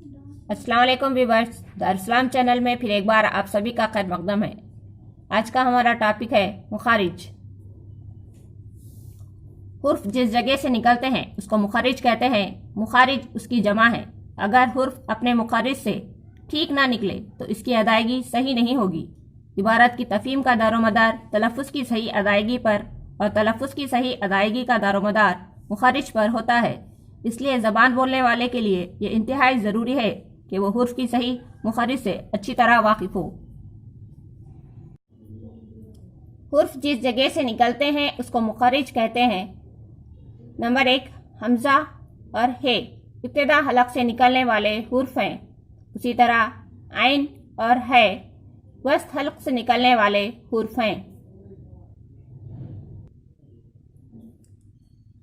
अस्सलाम वालेकुम viewers, Darussalam channel में फिर एक बार आप सभी का खैर मकदम है। आज का हमारा टॉपिक है मुखारिज। हुर्फ जिस जगह से निकलते हैं उसको मुखारिज कहते हैं। मुखारिज उसकी जमा है। अगर हुर्फ अपने मुखारिज से ठीक ना निकले तो इसकी अदायगी सही नहीं होगी। इबारत की तफहीम का दारोमदार तलफ़्फ़ुज़ की सही अदायगी पर और तलफ़्फ़ुज़ की सही अदायगी का दारोमदार मुखारिज पर होता है। इसलिए ज़बान बोलने वाले के लिए ये इंतहाई ज़रूरी है कि वो हुर्फ की सही मुखारिज से अच्छी तरह वाकिफ हो। हुर्फ जिस जगह से निकलते हैं उसको मुखारिज कहते हैं। नंबर 1, हमज़ा और हे इब्तिदा हलक से निकलने वाले हुर्फ हैं। उसी तरह आइन और है वस्त हलक से निकलने वाले हुर्फ हैं।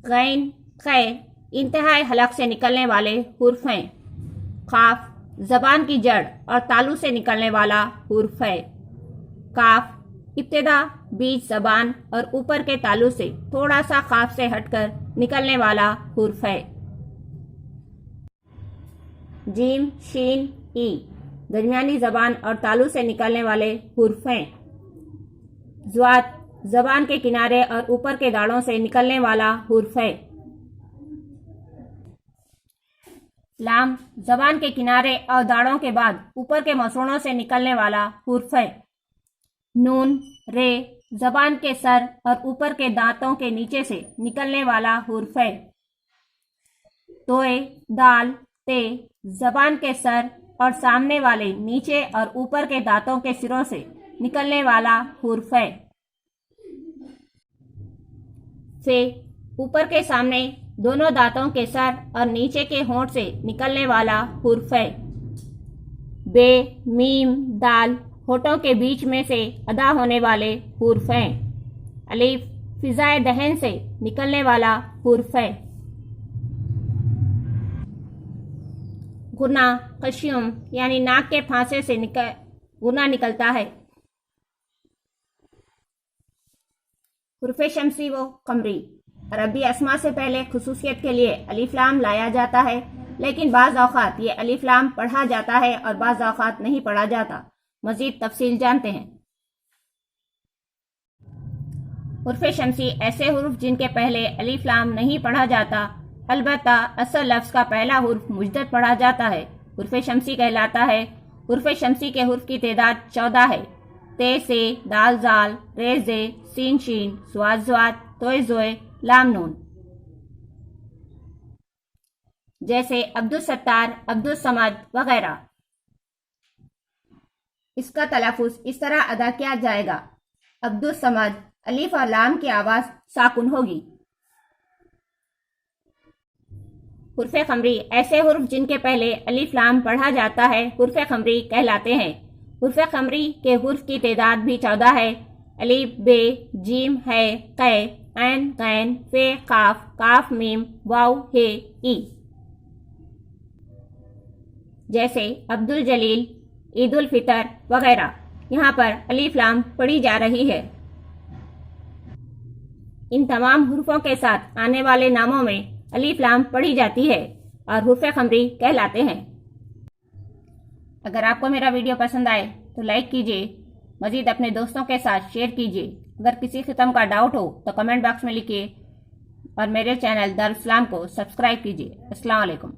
गैन कै इंतहाई हलक से निकलने वाले हुर्फ हैं। काफ जबान की जड़ और तालू से निकलने वाला हुर्फ है। काफ इब्तिदा बीच जबान और ऊपर के तालू से थोड़ा सा काफ से हटकर निकलने वाला हुर्फ है। जीम शीन ई दरमियानी जबान और तालू से निकलने वाले हुर्फ हैं। ज़्वाद जबान के किनारे और ऊपर के दाढ़ों से निकलने वाला हुर्फ है। लाम जबान के किनारे और दाढ़ों के बाद ऊपर के मसूड़ों से निकलने वाला हुर्फ है। नून रे जबान के सर और ऊपर के दांतों के नीचे से निकलने वाला हुर्फ है। तोए दाल ते जबान के सर और सामने वाले नीचे और ऊपर के दांतों के सिरों से निकलने वाला हुर्फ है। फे ऊपर के सामने दोनों दांतों के सर और नीचे के होंठ से निकलने वाला हुर्फ है। बे मीम दाल होठों के बीच में से अदा होने वाले हुर्फ हैं। अलीफ फिजाए दहन से निकलने वाला हुर्फ है। गुना कशियम यानी नाक के फांसे से गुना निकलता है। हुर्फ शमसी व कमरी अरबी अस्मा से पहले खुसूसियत के लिए अलिफ लाम लाया जाता है, लेकिन बाज़ औक़ात ये अलिफ लाम पढ़ा जाता है और बाज़ औक़ात नहीं पढ़ा जाता। मज़ीद तफसील जानते हैं। हुर्फ शमसी ऐसे हुर्फ जिनके पहले अलिफ लाम नहीं पढ़ा जाता, अलबत्ता असल लफ्ज़ का पहला हुर्फ मुजद्दद पढ़ा जाता है, हुर्फ शमसी कहलाता है। हुर्फ शमसी के हुर्फ की तादाद 14 है। ते से दाल जाल रे जे सीन शीन स्वाद ज़्वाद तोए ज़ोए लाम नून। जैसे अब्दुल सत्तार अब्दुल समद वगैरह। इसका तलफ़्फ़ुज़ इस तरह अदा किया जाएगा। अब्दुल समद अलिफ और लाम की आवाज़ साकुन होगी। हुर्फ खमरी ऐसे हुर्फ जिनके पहले अलिफ लाम पढ़ा जाता है, हुर्फ खमरी कहलाते हैं। हुर्फ खमरी के हुर्फ की तादाद भी 14 है। अलिफ बे जीम है कै ऐन गैन फे काफ काफ मीम वाव हे ई। जैसे अब्दुल जलील ईद उल फितर वगैरह। यहाँ पर अलिफ लाम पढ़ी जा रही है। इन तमाम हुर्फों के साथ आने वाले नामों में अलिफ लाम पढ़ी जाती है और हुर्फ खमरी कहलाते हैं। अगर आपको मेरा वीडियो पसंद आए तो लाइक कीजिए, मज़ीद अपने दोस्तों के साथ शेयर कीजिए। अगर किसी किस्म का डाउट हो तो कमेंट बॉक्स में लिखिए और मेरे चैनल दारुस्सलाम को सब्सक्राइब कीजिए। अस्सलाम वालेकुम।